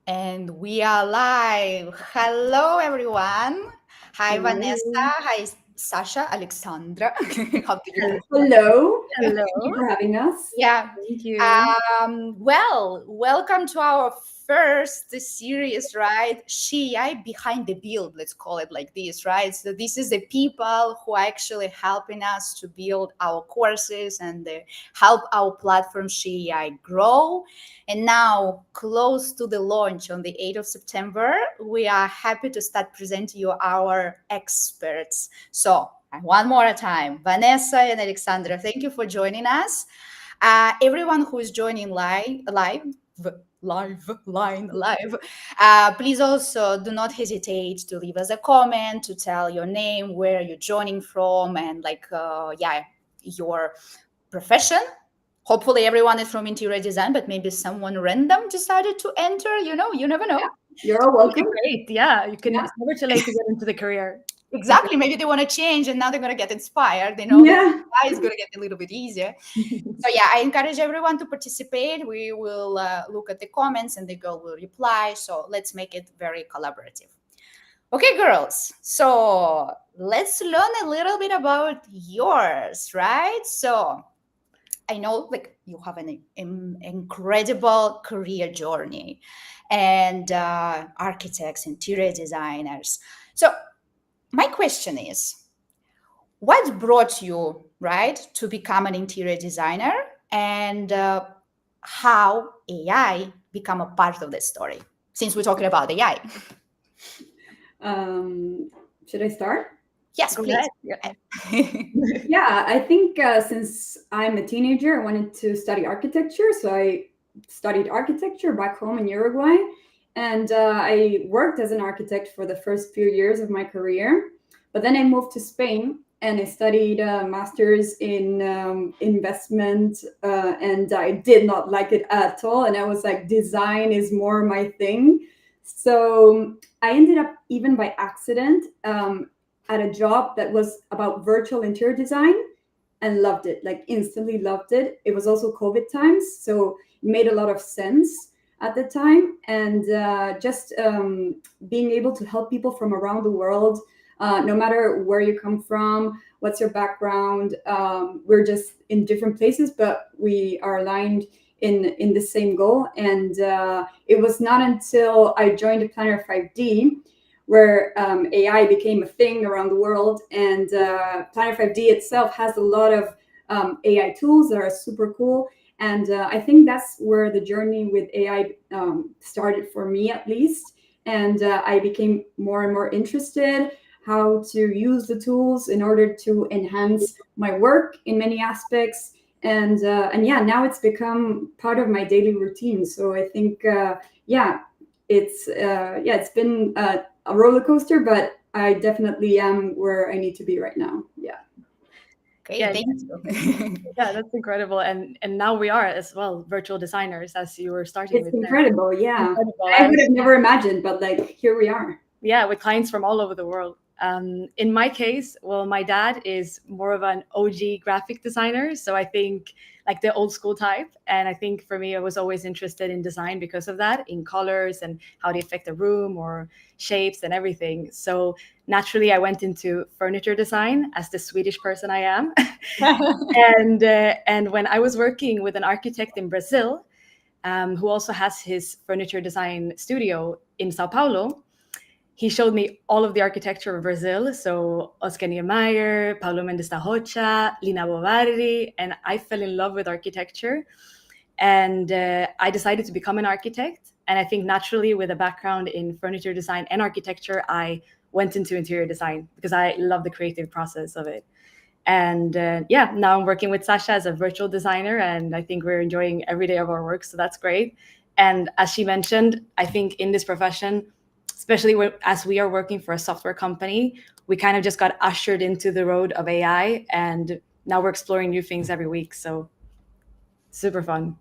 And we are live. Hello, everyone. Hi, Vanessa. Hello. Hi, Sasha, Alexandra. How do you Hel- prefer? Hello. Thank you Hello. for having us. Yeah. Thank you. Well, welcome to our first series, right? Shia behind the build, let's call it like this, right? So this is the people who are actually helping us to build our courses and help our platform Shia grow. And now, close to the launch on the 8th of September, we are happy to start presenting you our experts. So, one more time, Vanessa and Alexandra, thank you for joining us. Everyone who is joining live, please also do not hesitate to leave us a comment, to tell your name, where you're joining from, and your profession. Hopefully, everyone is from interior design, but maybe someone random decided to enter. You never know. You're all welcome. Great. Yeah, you can. Yeah. It's never too late to get into the career. Exactly. Maybe they want to change and now they're going to get inspired. They know that Yeah. is going to get a little bit easier. So yeah, I encourage everyone to participate. We will look at the comments and the girl will reply. So let's make it very collaborative. Okay, girls. So let's learn a little bit about yours, right? So I know like you have an incredible career journey and architects, interior designers. So my question is, what brought you right to become an interior designer, and how AI become a part of the story, since we're talking about AI? Um, should I start? Yes, Go please. ahead. Yeah. Yeah, I think since I'm a teenager, I wanted to study architecture. So I studied architecture back home in Uruguay. And I worked as an architect for the first few years of my career. But then I moved to Spain and I studied master's in investment. And I did not like it at all. And I was like, design is more my thing. So I ended up, even by accident, at a job that was about virtual interior design and loved it, like instantly loved it. It was also COVID times, so it made a lot of sense at the time. And just being able to help people from around the world, no matter where you come from, what's your background. We're just in different places, but we are aligned in the same goal. And it was not until I joined Planner 5D where AI became a thing around the world. And Planner 5D itself has a lot of AI tools that are super cool. And I think that's where the journey with AI started for me, at least. And I became more and more interested how to use the tools in order to enhance my work in many aspects. And yeah, now it's become part of my daily routine. So I think it's been a roller coaster, but I definitely am where I need to be right now. Yeah. Okay, Yeah. thank you. Yeah. That's incredible. And now we are as well virtual designers, as you were starting It's with there. incredible. Yeah. Incredible. I would have never imagined, but like here we are. Yeah, with clients from all over the world. In my case, well, my dad is more of an OG graphic designer, so I think like the old school type. And I think for me, I was always interested in design because of that, in colors and how they affect the room or shapes and everything. So naturally, I went into furniture design as the Swedish person I am. And when I was working with an architect in Brazil, who also has his furniture design studio in Sao Paulo, he showed me all of the architecture of Brazil. So Oscar Niemeyer, Paulo Mendes da Rocha, Lina Bovari, and I fell in love with architecture. And I decided to become an architect. And I think naturally, with a background in furniture design and architecture, I went into interior design because I love the creative process of it. And yeah, now I'm working with Sasha as a virtual designer, and I think we're enjoying every day of our work. So that's great. And as she mentioned, I think in this profession, especially as we are working for a software company, we kind of just got ushered into the road of AI, and now we're exploring new things every week. So super fun.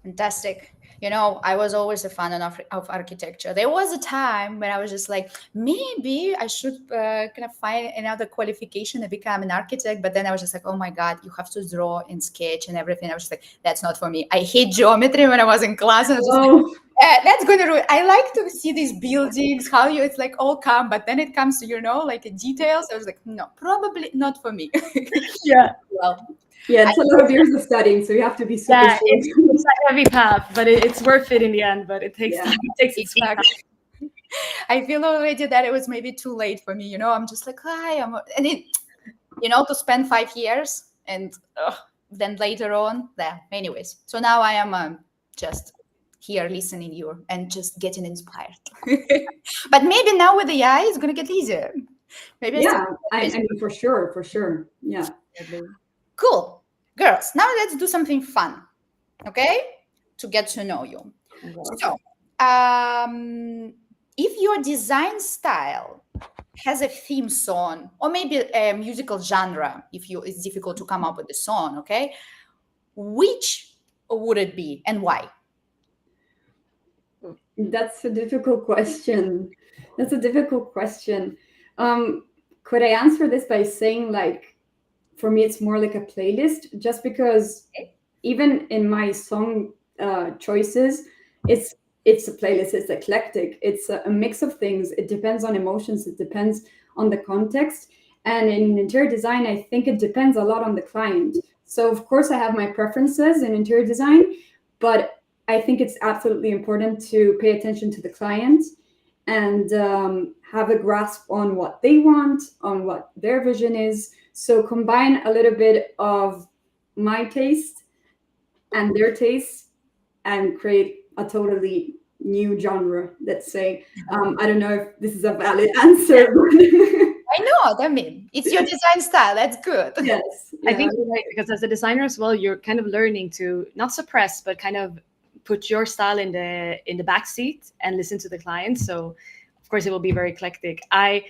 Fantastic. You know, I was always a fan of architecture. There was a time when I was just like, maybe I should kind of find another qualification and become an architect. But then I was just like, oh my God, you have to draw and sketch and everything. I was just like, that's not for me. I hate geometry when I was in class. And I was just like, Oh, that's going to ruin. I like to see these buildings, how you, it's like all calm, but then it comes to, you know, like details. I was like, no, probably not for me. Yeah. Well, yeah, it's a lot of years of studying, so you have to be super Yeah, sure. it's a heavy path, but it's worth it in the end. But it takes Yeah. time. It takes its sweet time. exactly. I feel already that it was maybe too late for me. You know, I'm just like, hi, and it, you know, to spend 5 years and then later on, there. Anyways, so now I am just here listening you and just getting inspired. But maybe now with the AI, it's gonna get easier. Maybe I Yeah, still I mean, for sure. Yeah. cool, girls. Now let's do something fun, okay? To get to know you. So, if your design style has a theme song or maybe a musical genre, if you it's difficult to come up with the song, okay, which would it be and why? That's a difficult question. That's a difficult question. Could I answer this by saying, like, for me, it's more like a playlist, just because even in my song choices, it's it's a playlist. It's eclectic. It's a mix of things. It depends on emotions. It depends on the context. And in interior design, I think it depends a lot on the client. So of course, I have my preferences in interior design, but I think it's absolutely important to pay attention to the client and have a grasp on what they want, on what their vision is. So combine a little bit of my taste and their taste and create a totally new genre, let's say. I don't know if this is a valid answer. I know. I mean, it's your design style. That's good. Yes. I Yeah. think you're right, because as a designer as well, you're kind of learning to not suppress, but kind of put your style in the back seat and listen to the client. So, of course, it will be very eclectic. I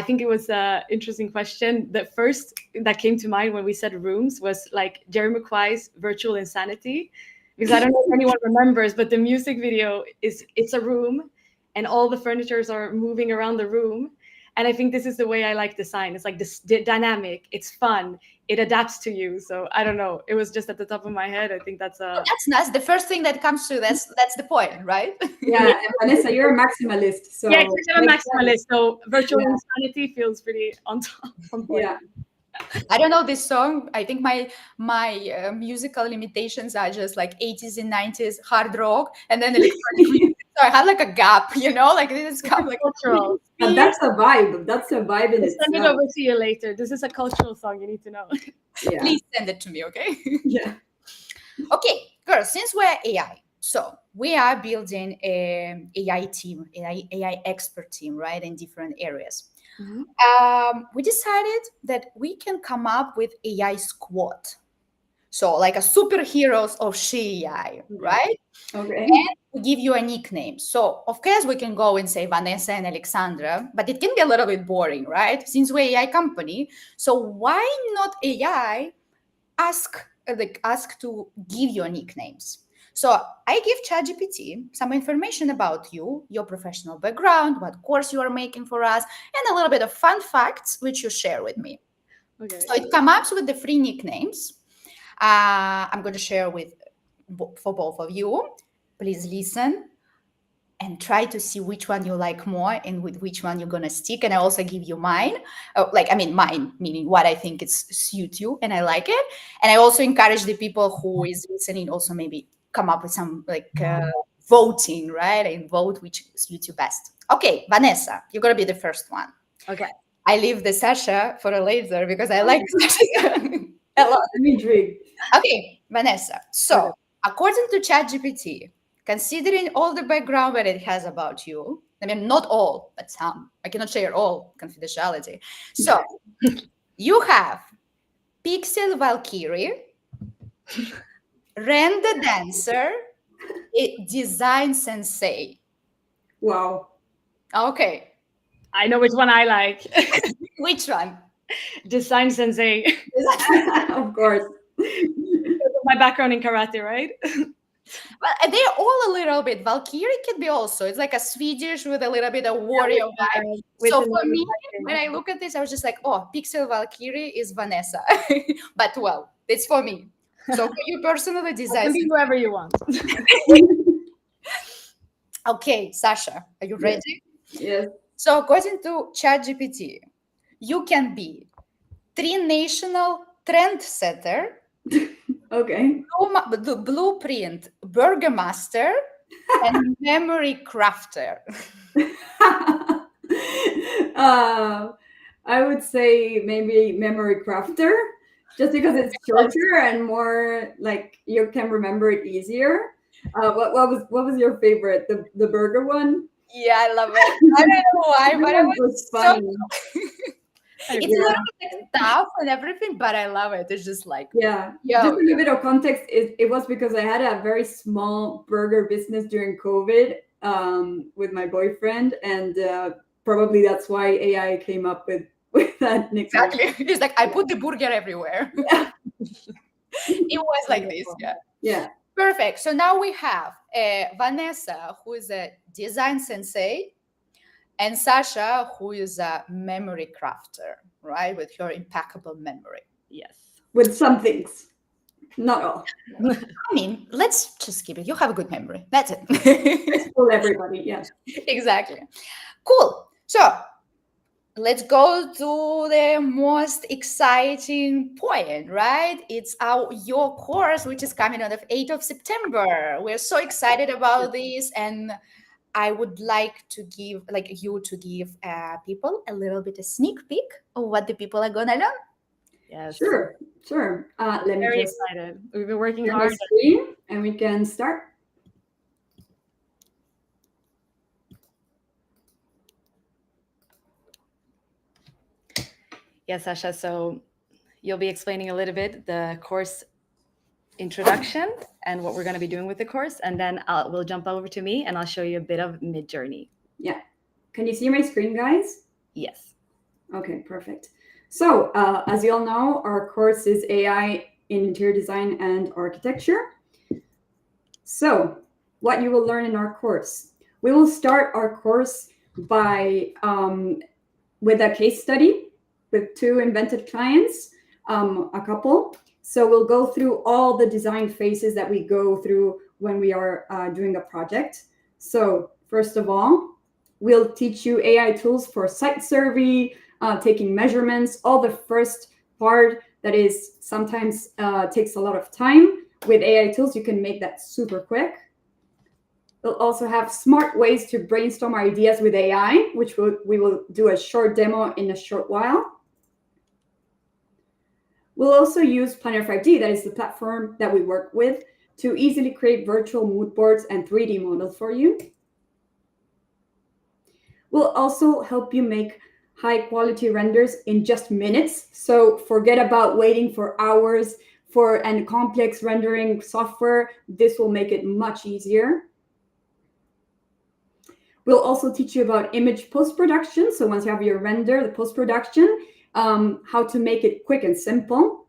think it was an interesting question. The first that came to mind when we said rooms was like Jerry Maguire's Virtual Insanity, because I don't know if anyone remembers, but the music video it's a room, and all the furnitures are moving around the room. And I think this is the way I like design. It's like this dynamic. It's fun. It adapts to you. So I don't know. It was just at the top of my head. I think that's Oh, a that's nice. The first thing that comes to that's the point, right? Yeah. And Vanessa, you're a maximalist. So yeah. Because I'm a makes sense. maximalist, so virtual Yeah. insanity feels pretty on top. On point. Yeah. I don't know this song. I think my musical limitations are just like 80s and 90s hard rock, and then electronic music. So I had like a gap, you know, like this come like Cultural. But that's a vibe. That's a vibe in I'll send it itself. over to you later. This is a cultural song. You need to know. Yeah. please send it to me, okay? Yeah. Okay, girls, since we're AI, so we are building a AI team, AI expert team, right, in different areas. Mhm. We decided that we can come up with AI squad. So like a superheroes of She AI, right? Okay. We give you a nickname. So of course we can go and say Vanessa and Alexandra, but it can be a little bit boring, right? Since we're AI company. So why not AI ask to give your nicknames? So I give ChatGPT some information about you, your professional background, what course you are making for us, and a little bit of fun facts which you share with me. Okay. So it comes up with the free nicknames. I'm going to share with for both of you. Please listen and try to see which one you like more and with which one you're going to stick. And I also give you mine. Mine meaning what I think is suit you and I like it. And I also encourage the people who is listening also maybe come up with some voting, right? And vote which suits you best. Okay, Vanessa, you're going to be the first one. Okay. I leave the Sasha for a later because I like Sasha a lot. I'm intrigued. Okay, Vanessa. So, Okay. according to ChatGPT, considering all the background that it has about you, I mean, not all, but some. I cannot share all confidentiality. So, you have Pixel Valkyrie, Ren the Dancer, a Design Sensei. Wow. Okay, I know which one I like. which one? Design sensei. Of course. My background in karate, right? Well, they're all a little bit. Valkyrie can be also. It's like a Swedish with a little bit of warrior vibe. With So the for me, lighting. when I look at this, I was just like, oh, Pixel Valkyrie is Vanessa. But well, it's for me. So for you personally, It design. can be whoever you want. Okay, Sasha, are you ready? Yes. So according to ChatGPT, you can be tri-national trendsetter, Okay. the blueprint burgermaster, and memory crafter. I would say maybe memory crafter, just because it's shorter and more like you can remember it easier. What was your favorite? The burger one? Yeah, I love it. I don't know why, That but it one was was so. funny. It's a little bit like tough and everything, but I love it. It's just like, Yeah. yo, Just a little bit of context. It was because I had a very small burger business during COVID with my boyfriend, and probably that's why AI came up with that nickname. exactly. It's like I put the burger everywhere. Yeah. It was like this, yeah. Yeah. Perfect. So now we have Vanessa, who is a design sensei, and Sasha, who is a memory crafter, right? With her impeccable memory. Yes. With some things, not all. I mean, let's just keep it. You have a good memory. That's it. For everybody, yeah. Exactly. Cool. So let's go to the most exciting point, right? It's your course, which is coming on the 8th of September. We're so excited about this, and I would like to give, like you to give people a little bit of sneak peek of what the people are gonna learn. Yes. Sure. Let me Very just excited. We've been working share my hard. screen and we can start. Yes, Sasha. So you'll be explaining a little bit the course introduction and what we're going to be doing with the course, and then we'll jump over to me and I'll show you a bit of Midjourney. Yeah. Can you see my screen, guys? Yes. Okay, perfect. So, as you all know, our course is AI in interior design and architecture. So, what you will learn in our course. We will start our course by with a case study with two invented clients, a couple. So we'll go through all the design phases that we go through when we are doing a project. So first of all, we'll teach you AI tools for site survey, taking measurements, all the first part that is sometimes takes a lot of time. With AI tools, you can make that super quick. We'll also have smart ways to brainstorm ideas with AI, which we will do a short demo in a short while. We'll also use Planner 5D, that is the platform that we work with, to easily create virtual mood boards and 3D models for you. We'll also help you make high quality renders in just minutes. So forget about waiting for hours for and complex rendering software. This will make it much easier. We'll also teach you about image post-production. So once you have your render, the post-production, how to make it quick and simple.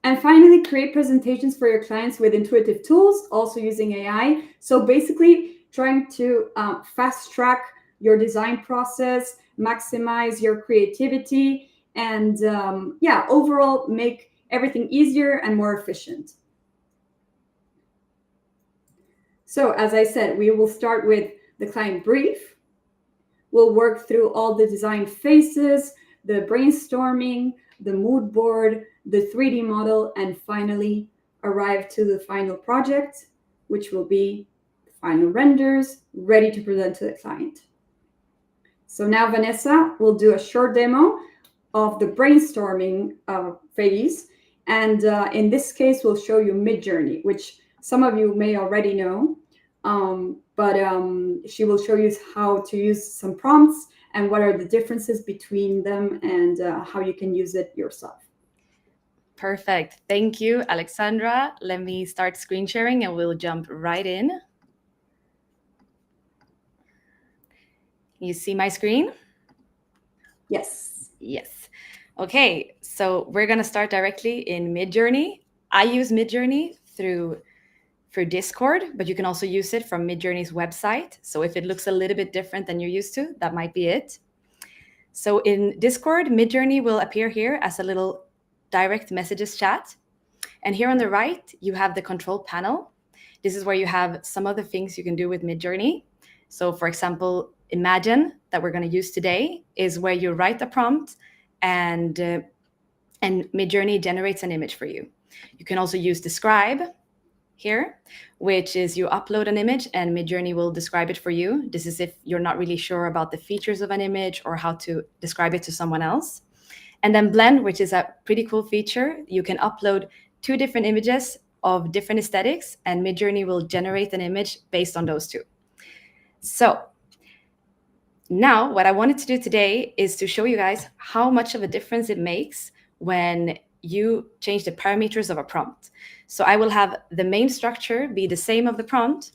And finally, create presentations for your clients with intuitive tools, also using AI. So basically trying to fast track your design process, maximize your creativity, and overall make everything easier and more efficient. So as I said, we will start with the client brief. We'll work through all the design phases, the brainstorming, the mood board, the 3D model, and finally arrive to the final project, which will be the final renders ready to present to the client. So now Vanessa will do a short demo of the brainstorming phase. And in this case, we'll show you Midjourney, which some of you may already know. But she will show you how to use some prompts and what are the differences between them and how you can use it yourself. Perfect. Thank you, Alexandra. Let me start screen sharing and we'll jump right in. You see my screen? Yes. Yes. Okay, so we're going to start directly in Midjourney. I use Midjourney through Discord, but you can also use it from Midjourney's website. So if it looks a little bit different than you're used to, that might be it. So in Discord, Midjourney will appear here as a little direct messages chat. And here on the right, you have the control panel. This is where you have some of the things you can do with Midjourney. So for example, Imagine, that we're going to use today, is where you write a prompt and Midjourney generates an image for you. You can also use Describe here, which is you upload an image and Midjourney will describe it for you. This is if you're not really sure about the features of an image or how to describe it to someone else. And then Blend, which is a pretty cool feature. You can upload 2 different images of different aesthetics and Midjourney will generate an image based on those 2. So now what I wanted to do today is to show you guys how much of a difference it makes when you change the parameters of a prompt. So I will have the main structure be the same of the prompt,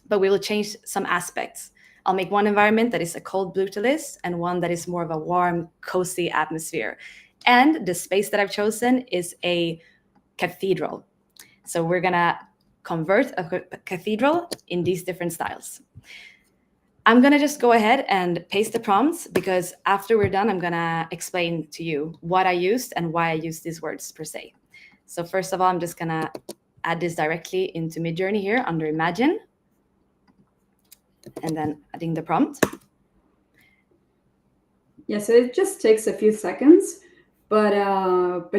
but we will change some aspects. I'll make one environment that is a cold brutalist and one that is more of a warm, cozy atmosphere. And the space that I've chosen is a cathedral. So we're gonna convert a cathedral in these different styles. I'm gonna just go ahead and paste the prompts because after we're done, I'm gonna explain to you what I used and why I used these words per se. So first of all, I'm just gonna add this directly into Midjourney here under Imagine, and then adding the prompt. Yeah, so it just takes a few seconds, but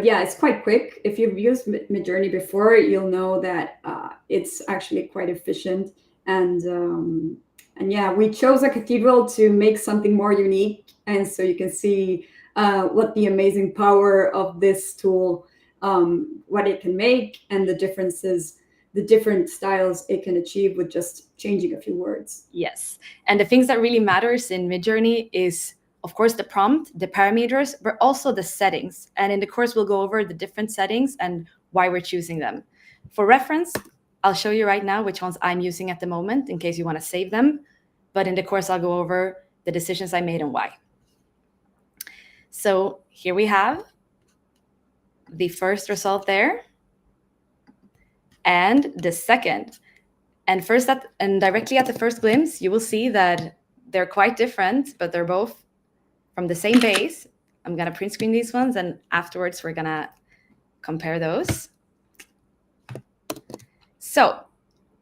yeah, it's quite quick. If you've used Midjourney before, you'll know that it's actually quite efficient. And yeah, we chose a cathedral to make something more unique, and so you can see what the amazing power of this tool, what it can make, and the differences, the different styles it can achieve with just changing a few words. Yes, and the things that really matters in Midjourney is, of course, the prompt, the parameters, but also the settings. And in the course, we'll go over the different settings and why we're choosing them. For reference, I'll show you right now which ones I'm using at the moment in case you want to save them. But in the course, I'll go over the decisions I made and why. So here we have the first result there and the second. And directly at the first glimpse, you will see that they're quite different, but they're both from the same base. I'm going to print screen these ones, and afterwards we're going to compare those. So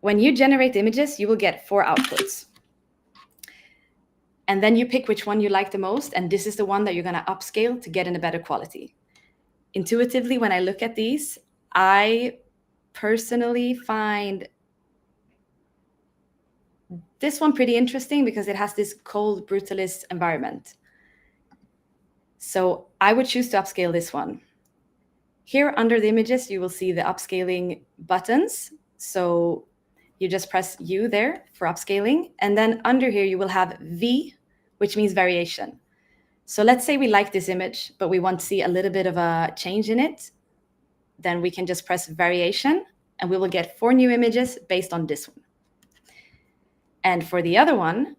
when you generate images, you will get 4 outputs. And then you pick which one you like the most, and this is the one that you're going to upscale to get in a better quality. Intuitively, when I look at these, I personally find this one pretty interesting because it has this cold brutalist environment. So I would choose to upscale this one. Here under the images, you will see the upscaling buttons. So you just press U there for upscaling. And then under here, you will have V, which means variation. So let's say we like this image, but we want to see a little bit of a change in it. Then we can just press variation and we will get 4 new images based on this one. And for the other one,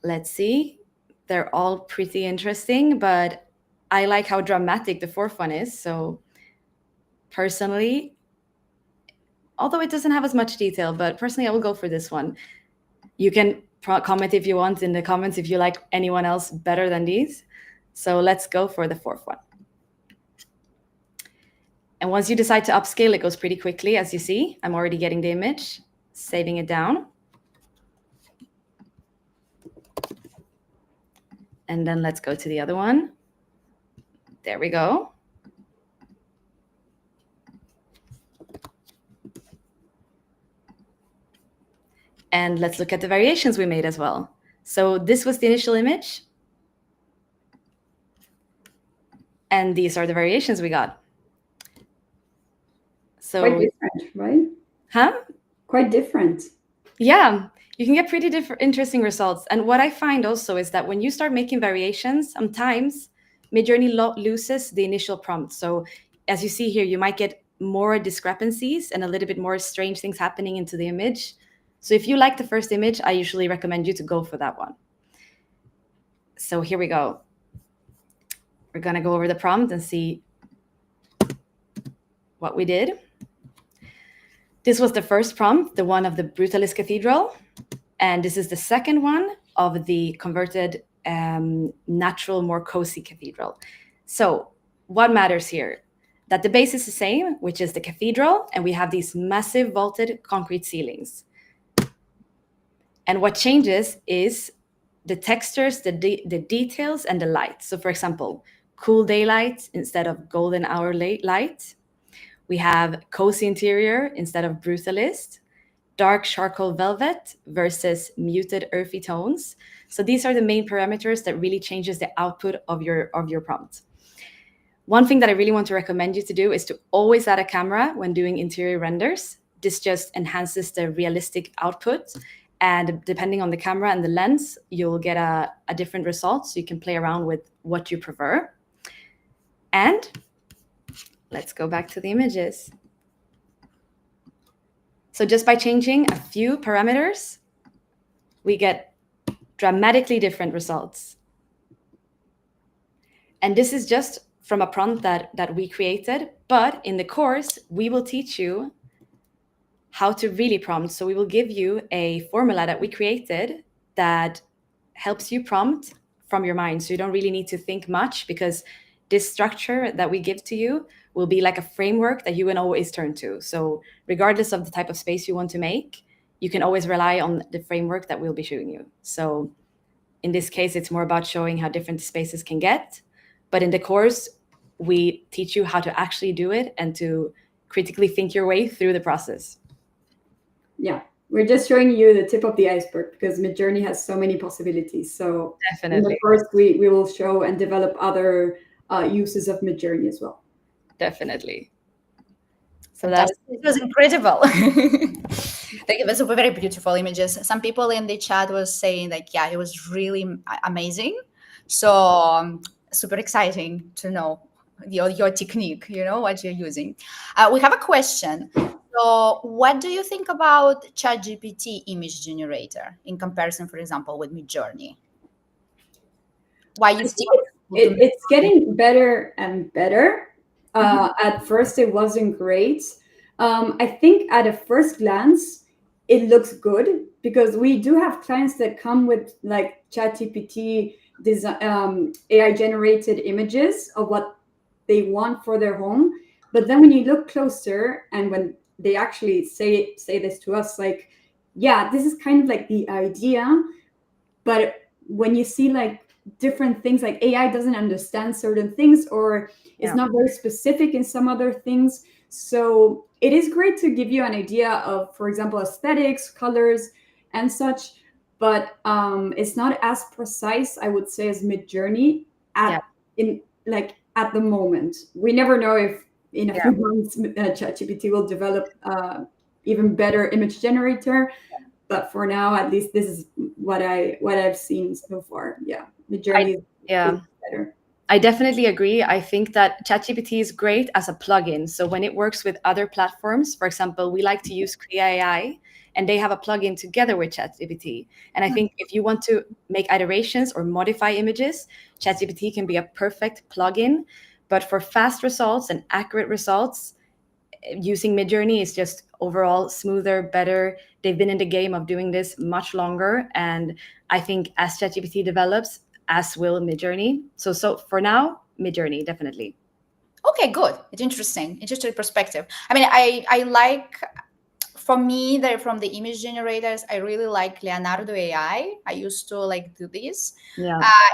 let's see, they're all pretty interesting, but I like how dramatic the 4th one is. So personally, although it doesn't have as much detail, but personally, I will go for this one. You can comment if you want in the comments if you like anyone else better than these. So let's go for the 4th one. And once you decide to upscale, it goes pretty quickly. As you see, I'm already getting the image, saving it down. And then let's go to the other one. There we go. And let's look at the variations we made as well. So this was the initial image. And these are the variations we got. So quite different, right? Huh? Quite different. Yeah, you can get pretty interesting results. And what I find also is that when you start making variations, sometimes Midjourney loses the initial prompt. So as you see here, you might get more discrepancies and a little bit more strange things happening into the image. So if you like the first image, I usually recommend you to go for that one. So here we go. We're going to go over the prompt and see what we did. This was the first prompt, the one of the Brutalist Cathedral. And this is the second one of the converted natural, more cozy cathedral. So what matters here? That the base is the same, which is the cathedral, and we have these massive vaulted concrete ceilings. And what changes is the textures, the details, and the light. So for example, cool daylight instead of golden hour light. We have cozy interior instead of brutalist, dark charcoal velvet versus muted earthy tones. So these are the main parameters that really changes the output of your prompt. One thing that I really want to recommend you to do is to always add a camera when doing interior renders. This just enhances the realistic output. And depending on the camera and the lens, you'll get a different result. So you can play around with what you prefer. And let's go back to the images. So just by changing a few parameters, we get dramatically different results. And this is just from a prompt that we created, but in the course, we will teach you how to really prompt. So we will give you a formula that we created that helps you prompt from your mind. So you don't really need to think much, because this structure that we give to you will be like a framework that you can always turn to. So regardless of the type of space you want to make, you can always rely on the framework that we'll be showing you. So in this case, it's more about showing how different spaces can get. But in the course, we teach you how to actually do it and to critically think your way through the process. Yeah, we're just showing you the tip of the iceberg, because Midjourney has so many possibilities. So Definitely. in the course, we will show and develop other uses of Midjourney as well. Definitely. So it was incredible. It was very beautiful images. Some people in the chat was saying like, yeah, it was really amazing. So super exciting to know your technique, what you're using. We have a question. So what do you think about ChatGPT image generator in comparison, for example, with Midjourney? Why you still it's getting better and better. At first, it wasn't great. I think at a first glance, it looks good, because we do have clients that come with like ChatGPT AI generated images of what they want for their home. But then when you look closer, and when they actually say this to us, like, yeah, this is kind of like the idea, but when you see like different things, like AI doesn't understand certain things, or it's not very specific in some other things. So it is great to give you an idea of, for example, aesthetics, colors, and such, but it's not as precise, I would say, as Midjourney at the moment. We never know if in a few months ChatGPT will develop even better image generator. But for now, at least, this is what I've seen so far. Yeah, Midjourney is better. I definitely agree. I think that ChatGPT is great as a plugin. So when it works with other platforms, for example, we like to use Crea AI, and they have a plugin together with ChatGPT. And I think if you want to make iterations or modify images, ChatGPT can be a perfect plugin. But for fast results and accurate results, using Midjourney is just overall smoother, better. They've been in the game of doing this much longer. And I think as ChatGPT develops, as will Midjourney. So for now, Midjourney, definitely. Okay, good. It's interesting perspective. I mean, I like, for me, from the image generators, I really like Leonardo AI. I used to like do this,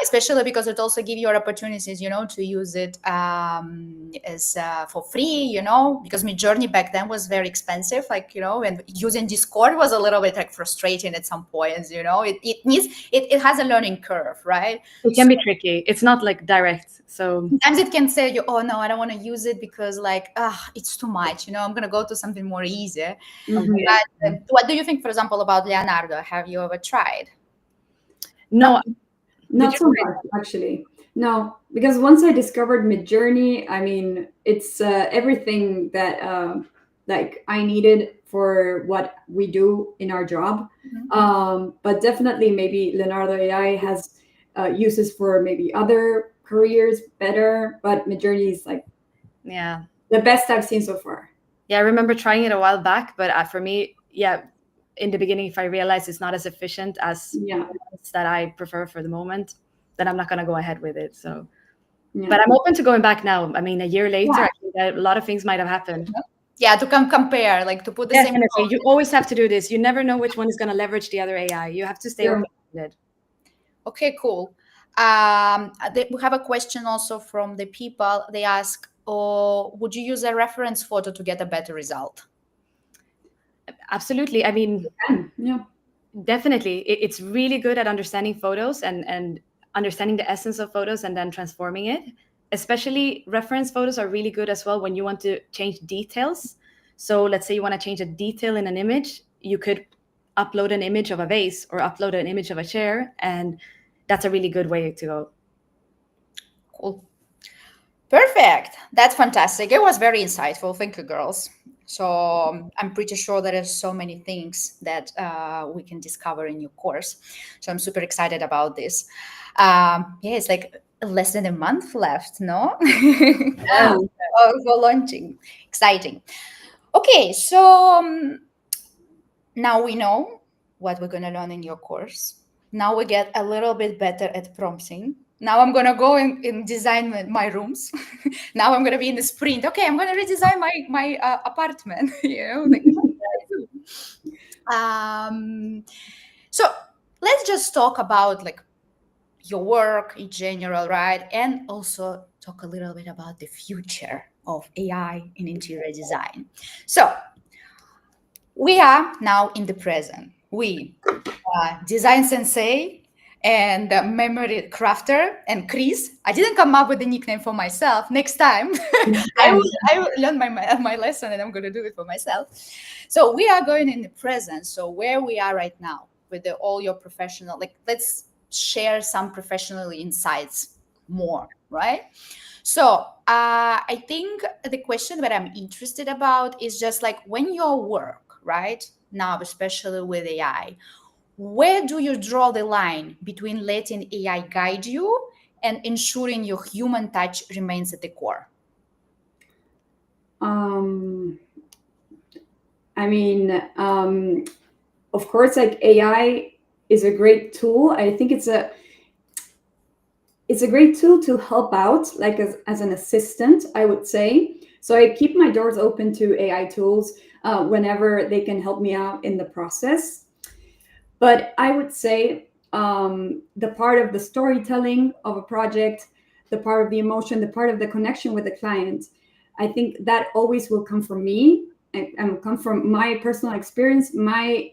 especially because it also gives you opportunities, to use it as for free, because Midjourney back then was very expensive, and using Discord was a little bit like frustrating at some points, it has a learning curve, right? It can be tricky. It's not like direct. So sometimes it can say you, oh no, I don't want to use it because it's too much, I'm going to go to something more easy. But what do you think, for example, about Leonardo? Have you ever tried? No, not so much, actually. No, because once I discovered Midjourney, I mean, it's everything that I needed for what we do in our job. But definitely, maybe Leonardo AI has uses for maybe other careers better, but Midjourney is the best I've seen so far. Yeah, I remember trying it a while back, but for me, yeah, in the beginning, if I realize it's not as efficient as Yeah. the ones that I prefer for the moment, then I'm not going to go ahead with it. So, Yeah. but I'm open to going back now. I mean, a year later, Yeah. I think that a lot of things might have happened. Yeah, to compare, like to put the same. Definitely, you always have to do this. You never know which one is going to leverage the other AI. You have to stay Sure. open-minded. Okay, cool. We have a question also from the people. They ask, "Oh, would you use a reference photo to get a better result?" Absolutely. I mean, Yeah. definitely, it's really good at understanding photos and understanding the essence of photos and then transforming it. Especially reference photos are really good as well when you want to change details. So let's say you want to change a detail in an image, you could upload an image of a vase or upload an image of a chair, and that's a really good way to go. Cool. Perfect. That's fantastic. It was very insightful. Thank you, girls. So I'm pretty sure there are so many things that we can discover in your course. So I'm super excited about this. Yeah, it's like less than a month left, no? Yeah. For launching. Exciting. Okay, so now we know what we're going to learn in your course. Now we get a little bit better at prompting. Now I'm going to go and design my rooms. Now I'm going to be in the sprint. Okay, I'm going to redesign my apartment. So let's just talk about like your work in general, right? And also talk a little bit about the future of AI in interior design. So we are now in the present. We, design sensei and memory crafter and Chris. I didn't come up with a nickname for myself. Next time, I will learn my lesson and I'm going to do it for myself. So we are going in the present. So where we are right now with all your professional, like let's share some professional insights more, right? So I think the question that I'm interested about is just like when your work, right now, especially with AI, where do you draw the line between letting AI guide you and ensuring your human touch remains at the core? I mean, of course, like AI is a great tool. I think it's a great tool to help out, like as an assistant, I would say. So I keep my doors open to AI tools whenever they can help me out in the process. But I would say the part of the storytelling of a project, the part of the emotion, the part of the connection with the client, I think that always will come from me and come from my personal experience, my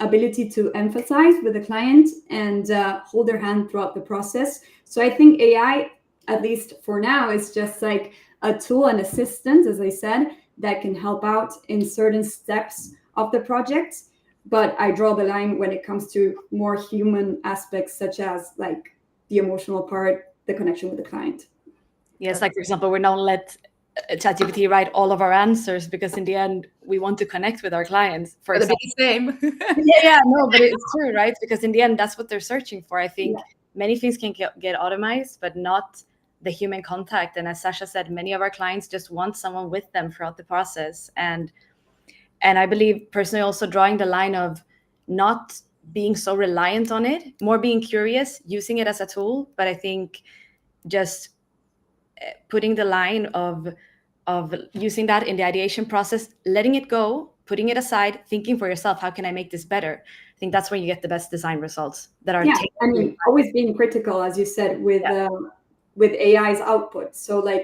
ability to emphasize with the client and hold their hand throughout the process. So I think AI, at least for now, is just like a tool and assistant, as I said, that can help out in certain steps of the project. But I draw the line when it comes to more human aspects, such as like the emotional part, the connection with the client. Yes, like for example, we're not let ChatGPT write all of our answers because in the end we want to connect with our clients. For The example, same. yeah, no, but it's true, right? Because in the end, that's what they're searching for. I think many things can get automized, but not the human contact. And as Sasha said, many of our clients just want someone with them throughout the process. And I believe personally also drawing the line of not being so reliant on it, more being curious, using it as a tool. But I think just putting the line of using that in the ideation process, letting it go, putting it aside, thinking for yourself, how can I make this better? I think that's when you get the best design results that are I mean, always being critical, as you said, with AI's output. So like,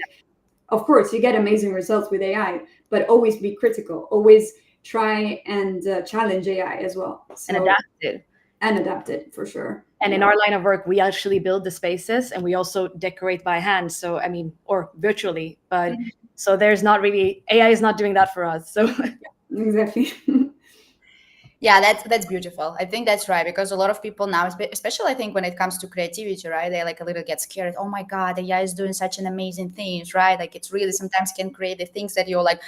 of course, you get amazing results with AI, but always be critical. Always try and challenge AI as well. So, and adapt it. And adapt it for sure. And in our line of work, we actually build the spaces and we also decorate by hand. So, I mean, or virtually, but so there's not really, AI is not doing that for us. So exactly. Yeah, that's beautiful. I think that's right, because a lot of people now, especially I think when it comes to creativity, right, they like a little get scared. Oh my God, AI is doing such an amazing things, right? Like it's really sometimes can create the things that you're like,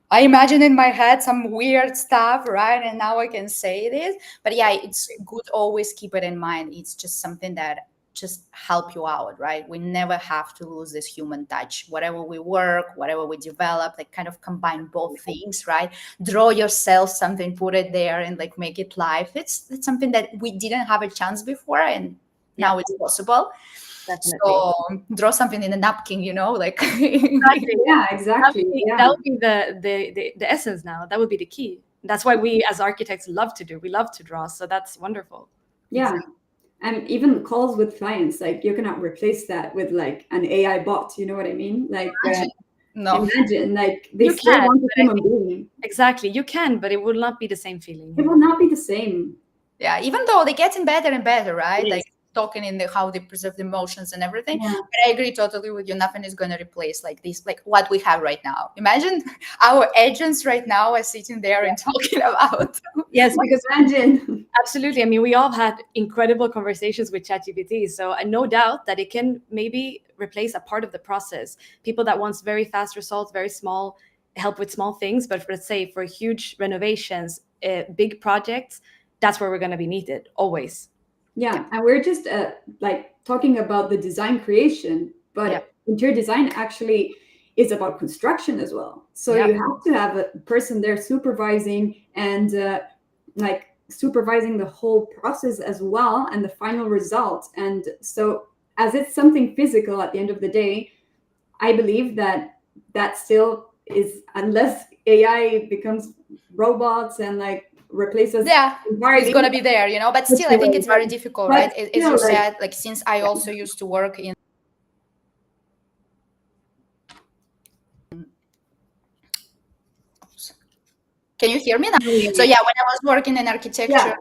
I imagine in my head some weird stuff, right? And now I can say this. But yeah, it's good always keep it in mind. It's just something that just help you out, right? We never have to lose this human touch. Whatever we work, whatever we develop, like kind of combine both things, right? Draw yourself something, put it there, and like make it live. It's something that we didn't have a chance before, and now it's possible. Definitely. So draw something in a napkin, like Exactly. Yeah, exactly. That would be the essence now. That would be the key. That's why we as architects love to do. We love to draw. So that's wonderful. Yeah. And even calls with clients, like you cannot replace that with like an AI bot. You know what I mean? Like no. imagine like they You still can, want a but I human think- being. Exactly. You can, but it will not be the same feeling. It will not be the same. Yeah, even though they're getting better and better, right? It is. Like talking in how they preserve the emotions and everything. Yeah. But I agree totally with you. Nothing is going to replace like this, like what we have right now. Imagine our agents right now are sitting there and talking about. Yes, because Imagine. absolutely. I mean, we all had incredible conversations with ChatGPT. So no doubt that it can maybe replace a part of the process. People that wants very fast results, very small, help with small things. But let's say for huge renovations, big projects, that's where we're going to be needed always. Yeah, and we're just like talking about the design creation, but interior design actually is about construction as well. So you have to have a person there supervising and like supervising the whole process as well and the final result. And so as it's something physical at the end of the day, I believe that still is, unless AI becomes robots and like replaces it's gonna be there, but still I think it's very difficult, right? As you said, like since I also used to work in can you hear me now? So when I was working in architecture,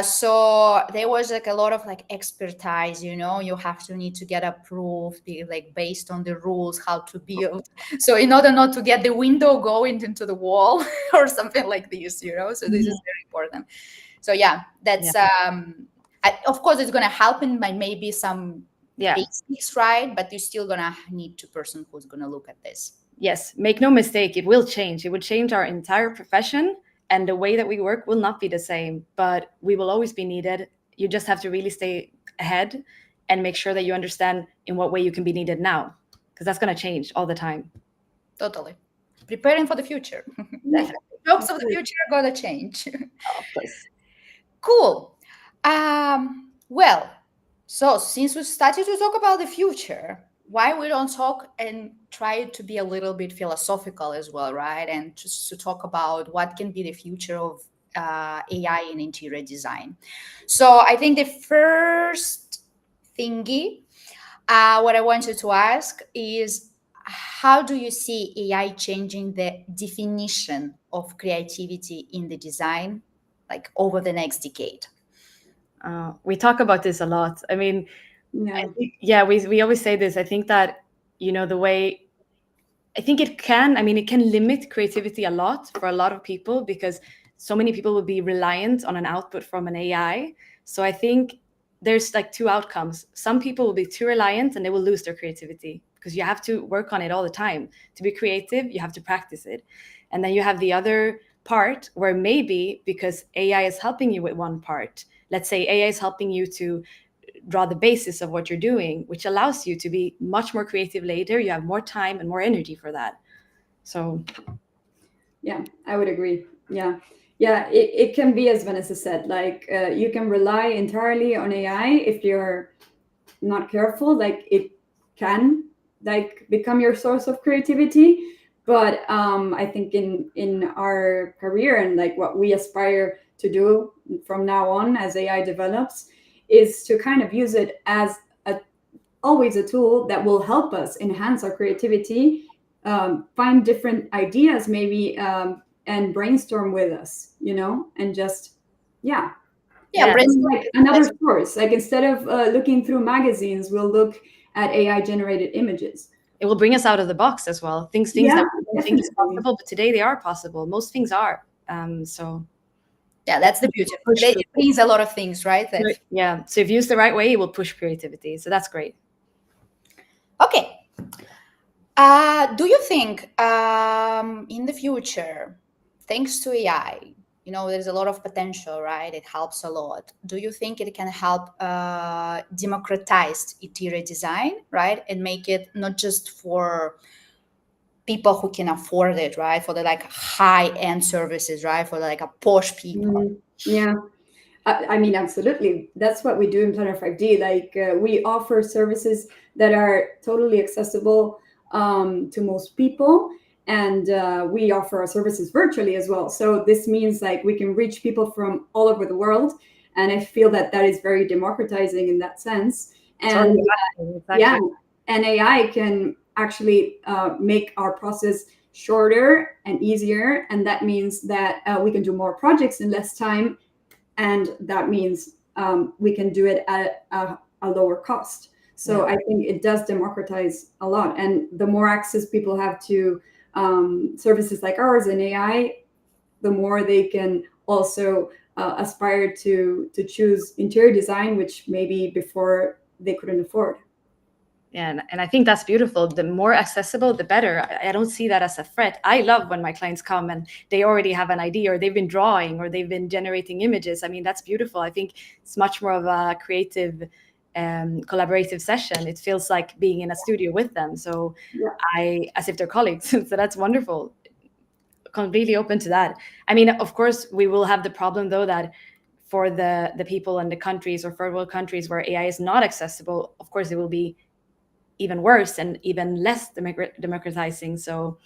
so there was like a lot of like expertise, you have to need to get approved, like based on the rules how to build. So in order not to get the window going into the wall or something like this, so this is very important. So that's of course it's going to help in by maybe some basics, right? But you're still going to need a person who's going to look at this. Yes, make no mistake, it will change. It will change our entire profession, and the way that we work will not be the same, but we will always be needed. You just have to really stay ahead and make sure that you understand in what way you can be needed now, because that's going to change all the time. Totally. Preparing for the future. Jobs of the future are going to change. Of course. Cool. Well, so since we started to talk about the future, why we don't talk and try to be a little bit philosophical as well, right? And just to talk about what can be the future of AI in interior design. So I think the first thingy, what I wanted to ask is, how do you see AI changing the definition of creativity in the design, like over the next decade? We talk about this a lot. I mean, we always say this. I think that, the way, I think it can limit creativity a lot for a lot of people, because so many people will be reliant on an output from an AI. So I think there's like two outcomes. Some people will be too reliant and they will lose their creativity, because you have to work on it all the time. To be creative, you have to practice it. And then you have the other part where maybe because AI is helping you with one part, let's say AI is helping you to draw the basis of what you're doing, which allows you to be much more creative later. You have more time and more energy for that. So yeah, I would agree. It can be, as Vanessa said, like you can rely entirely on AI. If you're not careful, like it can like become your source of creativity. But I think in our career and like what we aspire to do from now on as AI develops is to kind of use it as always a tool that will help us enhance our creativity, find different ideas maybe, and brainstorm with us, and just like another source. Like instead of looking through magazines, we'll look at AI generated images. It will bring us out of the box as well. Things that we don't think is possible, but today they are possible. Most things are. So that's the beauty. It brings a lot of things, right? So if used the right way, it will push creativity. So that's great. Okay. Do you think in the future, thanks to AI, there's a lot of potential, right? It helps a lot. Do you think it can help democratize interior design, right? And make it not just for people who can afford it, right? For the like high end services, right? For like a posh people. Yeah. I mean, absolutely. That's what we do in Planner 5D. Like, we offer services that are totally accessible to most people, and we offer our services virtually as well. So this means like we can reach people from all over the world, and I feel that that is very democratizing in that sense. And yeah, and AI can actually make our process shorter and easier, and that means that we can do more projects in less time, and that means we can do it at a lower cost. So I think it does democratize a lot, and the more access people have to services like ours and AI, the more they can also aspire to choose interior design, which maybe before they couldn't afford. Yeah, and I think that's beautiful. The more accessible, the better. I don't see that as a threat. I love when my clients come and they already have an idea, or they've been drawing, or they've been generating images. I mean, that's beautiful. I think it's much more of a creative, collaborative session. It feels like being in a studio with them. So as if they're colleagues. So that's wonderful. Completely open to that. I mean, of course, we will have the problem though that for the people in the countries or third world countries where AI is not accessible, of course, it will be even worse and even less democratizing. So,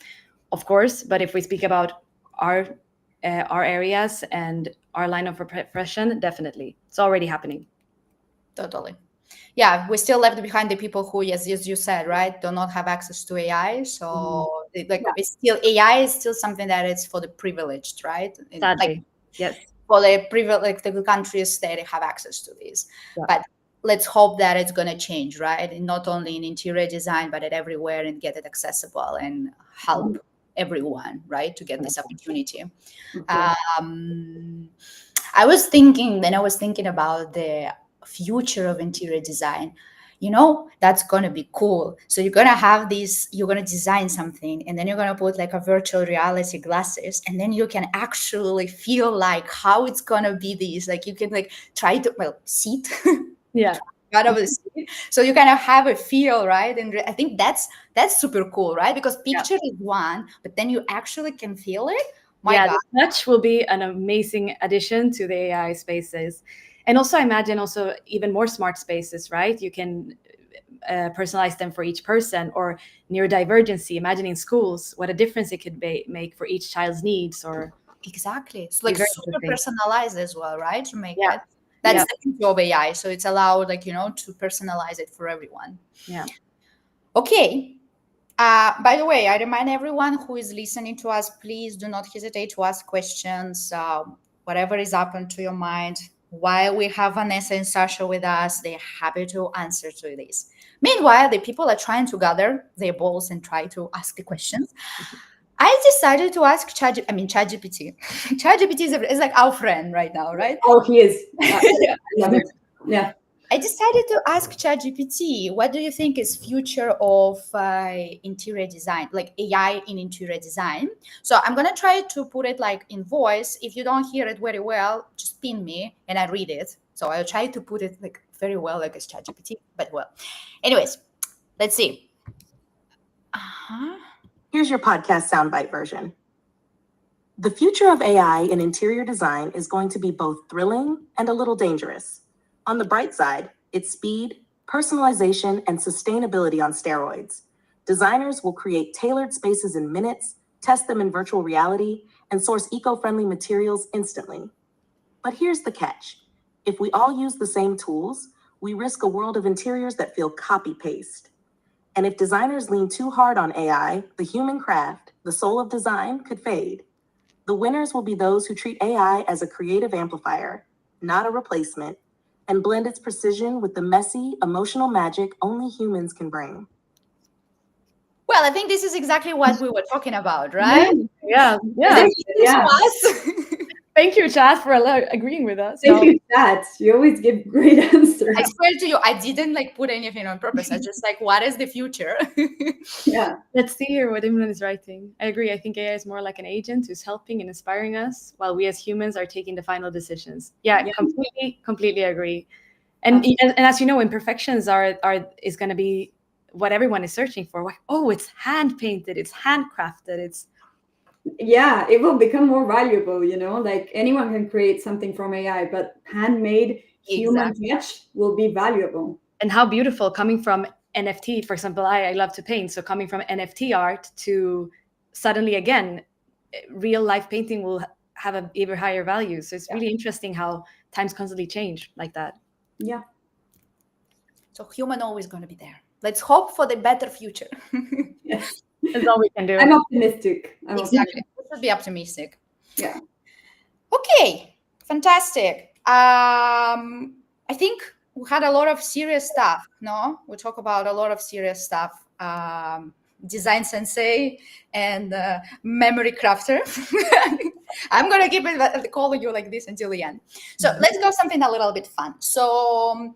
of course, but if we speak about our areas and our line of profession, definitely, it's already happening. Totally. Yeah, we still left behind the people who, yes, as you said, right, do not have access to AI. So, it's still AI is still something that is for the privileged, right? Sadly, yes. For the privileged, the countries that have access to this, but let's hope that it's going to change, right? And not only in interior design, but at everywhere, and get it accessible and help everyone, right, to get this opportunity. I was thinking about the future of interior design. That's going to be cool. So you're going to have these, you're going to design something, and then you're going to put like a virtual reality glasses, and then you can actually feel like how it's going to be these, like you can like try to, sit. Yeah. So you kind of have a feel, right? And I think that's super cool, right? Because picture is one, but then you actually can feel it. My God. The touch will be an amazing addition to the AI spaces. And also, I imagine also even more smart spaces, right? You can personalize them for each person, or neurodivergency. Imagining schools, what a difference it could make for each child's needs. Or exactly, it's like super personalized as well, right? To make it. That's the beauty of AI. So it's allowed, like, to personalize it for everyone. Yeah. Okay. By the way, I remind everyone who is listening to us, please do not hesitate to ask questions. Whatever is up into your mind. While we have Vanessa and Sasha with us, they're happy to answer to this. Meanwhile, the people are trying to gather their balls and try to ask the questions. I decided to ask ChatGPT. ChatGPT is like our friend right now, right? Oh, he is. I love it. Yeah. I decided to ask ChatGPT, what do you think is future of interior design, like AI in interior design? So I'm going to try to put it like in voice. If you don't hear it very well, just pin me and I read it. So I'll try to put it like very well, like as ChatGPT, but well. Anyways, let's see. Here's your podcast soundbite version. The future of AI in interior design is going to be both thrilling and a little dangerous. On the bright side, it's speed, personalization, and sustainability on steroids. Designers will create tailored spaces in minutes, test them in virtual reality, and source eco-friendly materials instantly. But here's the catch. If we all use the same tools, we risk a world of interiors that feel copy-paste. And if designers lean too hard on AI, the human craft, the soul of design, could fade. The winners will be those who treat AI as a creative amplifier, not a replacement, and blend its precision with the messy, emotional magic only humans can bring. Well, I think this is exactly what we were talking about, right? Yeah. Thank Thank you, chat, for agreeing with us. Thank you, chat. You always give great answers. I swear to you, I didn't like put anything on purpose. I just like, what is the future? Yeah. Let's see here what Imran is writing. I agree. I think AI is more like an agent who's helping and inspiring us, while we as humans are taking the final decisions. Yeah, completely agree. And as you know, imperfections is going to be what everyone is searching for. Like, oh, it's hand painted, it's handcrafted, it's it will become more valuable, like anyone can create something from AI, but handmade human touch will be valuable. And how beautiful, coming from NFT, for example, I love to paint, so coming from NFT art to suddenly again real life painting will have an even higher value. So it's really interesting how times constantly change like that. Yeah. So human always going to be there. Let's hope for the better future. Yes. That's all we can do. I'm optimistic. Exactly. We should be optimistic. Yeah. Okay. Fantastic. I think we had a lot of serious stuff. No, we talk about a lot of serious stuff. Design sensei and memory crafter. I'm gonna keep it calling you like this until the end. So let's go something a little bit fun. So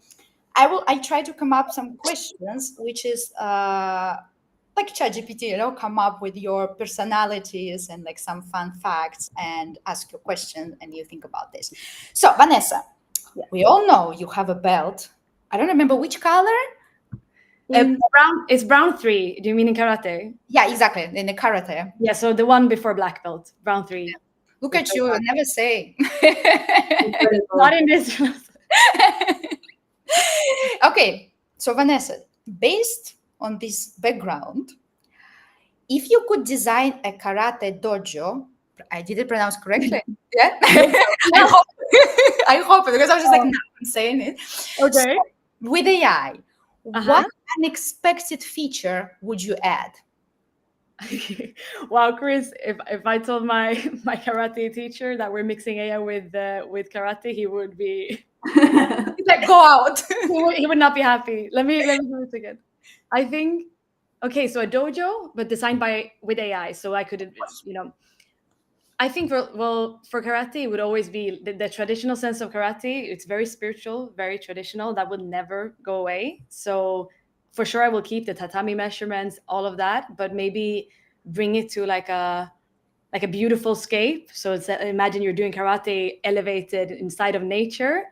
I try to come up some questions, which is like ChatGPT, come up with your personalities and like some fun facts and ask you a question and you think about this. So Vanessa, we all know you have a belt. I don't remember which color. Brown. It's brown 3. Do you mean in karate? Yeah, exactly. In the karate. Yeah, so the one before black belt, brown 3. Look at you, never say. Not in this. Okay, so Vanessa, based on this background, if you could design a karate dojo, I did it pronounce correctly. Yeah, I hope because I was just like, no, I'm saying it. Okay. So, with AI, what unexpected feature would you add? Wow, Chris, if I told my karate teacher that we're mixing AI with karate, he would be like, go out. he would not be happy. Let me do this again. I think, okay, so a dojo, but designed with AI, so I could, I think for karate, it would always be the traditional sense of karate. It's very spiritual, very traditional. That would never go away. So for sure, I will keep the tatami measurements, all of that, but maybe bring it to like a beautiful scape. So it's imagine you're doing karate elevated inside of nature,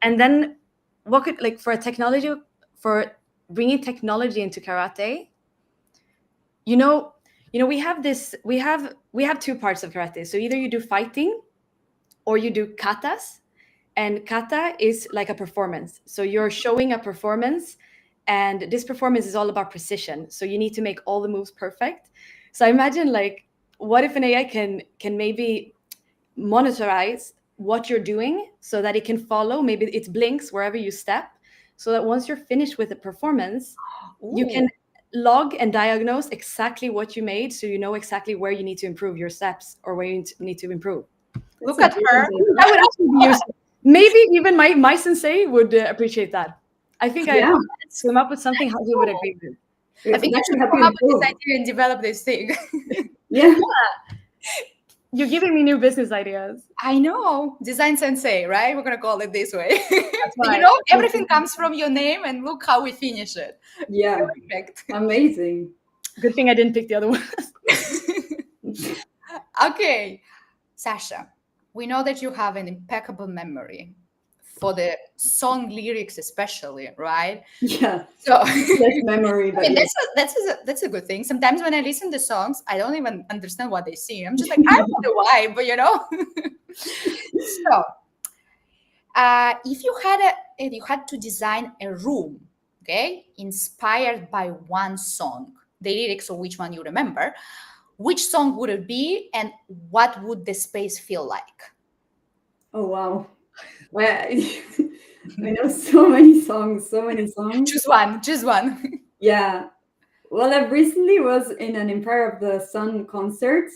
and then what could for bringing technology into karate. We have two parts of karate. So either you do fighting or you do katas, and kata is like a performance. So you're showing a performance, and this performance is all about precision. So you need to make all the moves perfect. So I imagine, like, what if an AI can maybe monitorize what you're doing so that it can follow, maybe it blinks wherever you step, so that once you're finished with the performance, you can log and diagnose exactly what you made, so you know exactly where you need to improve your steps or where you need to improve. Look at her. That would actually be useful. Maybe even my sensei would appreciate that. I think I came up with something he would agree with. I think I should come up with this idea and develop this thing. Yeah. You're giving me new business ideas. I know. Design sensei, right? We're going to call it this way. That's right. Everything comes from your name, and look how we finish it. Yeah. Perfect. Amazing. Good thing I didn't pick the other one. Okay. Sasha, we know that you have an impeccable memory for the song lyrics especially, right? Yeah. So memory. I mean, that's a good thing. Sometimes when I listen to songs, I don't even understand what they sing. I'm just like, I don't know why, but So, if you had to design a room, okay, inspired by one song, the lyrics of which one you remember, which song would it be, and what would the space feel like? Oh wow. Well, I know so many songs. Choose one. Yeah. Well, I recently was in an Empire of the Sun concert.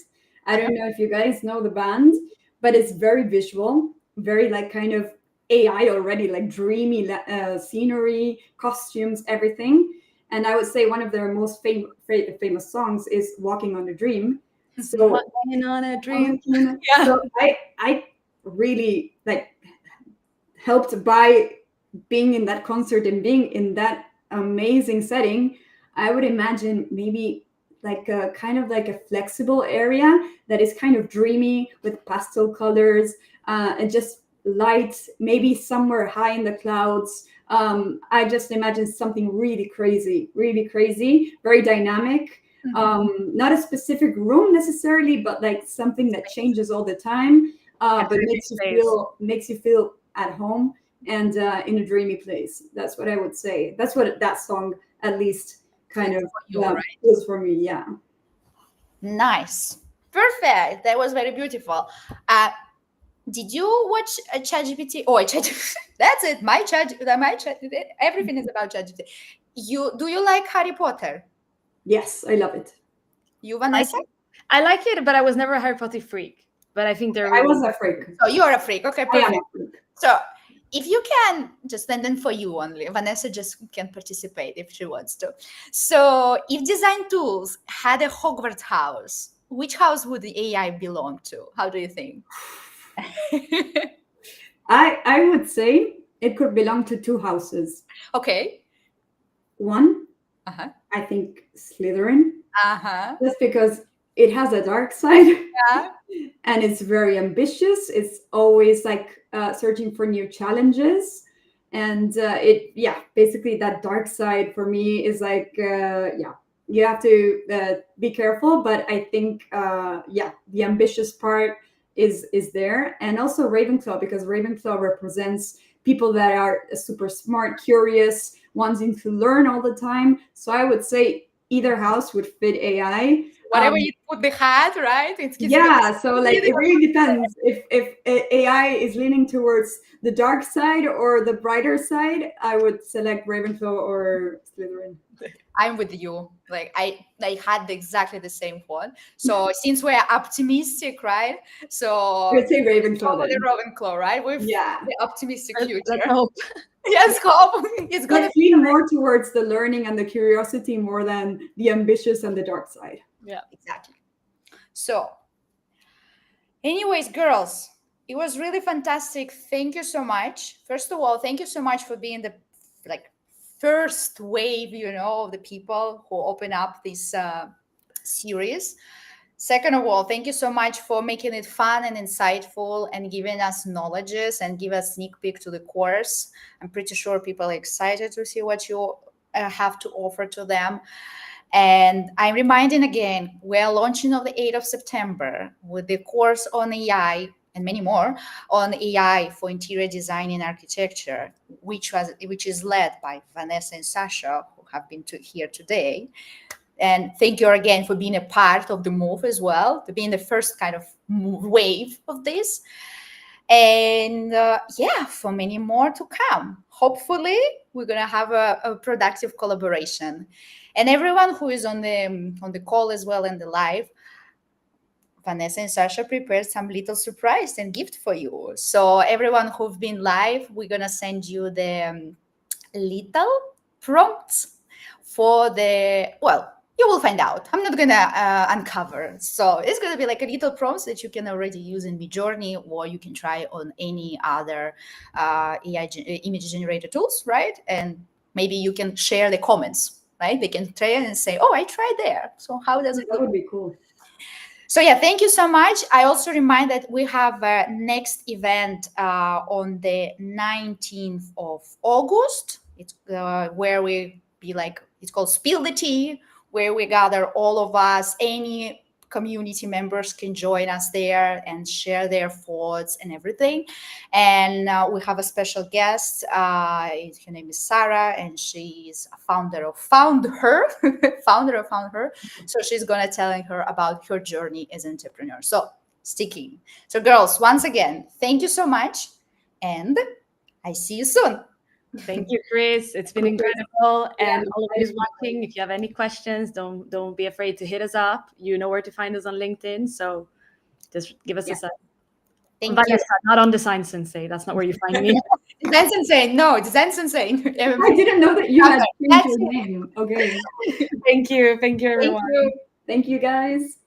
I don't know if you guys know the band, but it's very visual, very like kind of AI already, like dreamy scenery, costumes, everything. And I would say one of their most famous songs is "Walking on a Dream." So Walking on a Dream. Yeah. So I really like helped by being in that concert and being in that amazing setting, I would imagine maybe like a kind of like a flexible area that is kind of dreamy with pastel colors and just light, maybe somewhere high in the clouds. I just imagine something really crazy, very dynamic. Not a specific room necessarily, but like something that changes all the time, but makes you feel at home and in a dreamy place. That's what I would say. That's what that song at least kind of feels for me. Yeah. Nice. Perfect. That was very beautiful. Did you watch a ChatGPT? Oh, that's it. My chat. Everything is about ChatGPT. Do you like Harry Potter? Yes, I love it. You, Vanessa? I like it, but I was never a Harry Potter freak. But I think I was a freak. Oh, you are a freak. Okay, perfect. I am a freak. So if you can, just and then for you only, Vanessa just can participate if she wants to. So if design tools had a Hogwarts house, which house would the AI belong to? How do you think? I would say it could belong to two houses. Okay. One, I think Slytherin. Just because it has a dark side. Yeah. And it's very ambitious. It's always like searching for new challenges. And basically that dark side for me is like, you have to be careful. But I think, the ambitious part is there. And also Ravenclaw, because Ravenclaw represents people that are super smart, curious, wanting to learn all the time. So I would say either house would fit AI. Whatever you put the hat, right? So like it really depends if AI is leaning towards the dark side or the brighter side. I would select Ravenclaw or Slytherin. I'm with you. Like I had exactly the same one. So since we're optimistic, right? So let's say Ravenclaw. Ravenclaw, right? With the optimistic future. Let's hope. Yes, hope. It's gonna lean more towards the learning and the curiosity more than the ambitious and the dark side. Yeah, exactly. So, anyways, girls, it was really fantastic. Thank you so much. First of all, thank you so much for being the first wave, of the people who open up this series. Second of all, thank you so much for making it fun and insightful and giving us knowledges and give us sneak peek to the course. I'm pretty sure people are excited to see what you have to offer to them. And I'm reminding again, we're launching on the 8th of September with the course on AI and many more on AI for interior design and architecture, which is led by Vanessa and Sasha, who have been here today. And thank you again for being a part of the move as well, to being the first kind of wave of this. And for many more to come. Hopefully, we're going to have a productive collaboration. And everyone who is on the call as well and the live, Vanessa and Sasha prepared some little surprise and gift for you. So everyone who've been live, we're going to send you the little prompts for you will find out. I'm not going to uncover. So it's going to be like a little prompts that you can already use in Midjourney, or you can try on any other AI image generator tools, right? And maybe you can share the comments, right? They can try it and say, oh, I tried there. So how does it That would be cool. So thank you so much. I also remind that we have a next event on the 19th of August. It's where we be it's called Spill the Tea, where we gather all of us. Any community members can join us there and share their thoughts and everything. And we have a special guest. Her name is Sarah, and she's a founder of Found Her. So she's going to tell her about her journey as an entrepreneur. So sticking. So girls, once again, thank you so much. And I see you soon. Thank you, Chris. It's been incredible. And all of you watching, if you have any questions, don't be afraid to hit us up. You know where to find us on LinkedIn. So just give us a sign. Thank you. You. Not on Design Sensei. That's not where you find me. Design Sensei. No, Design Sensei. I didn't know that you had changed your name. Okay. Thank you. Thank you, everyone. Thank you, guys.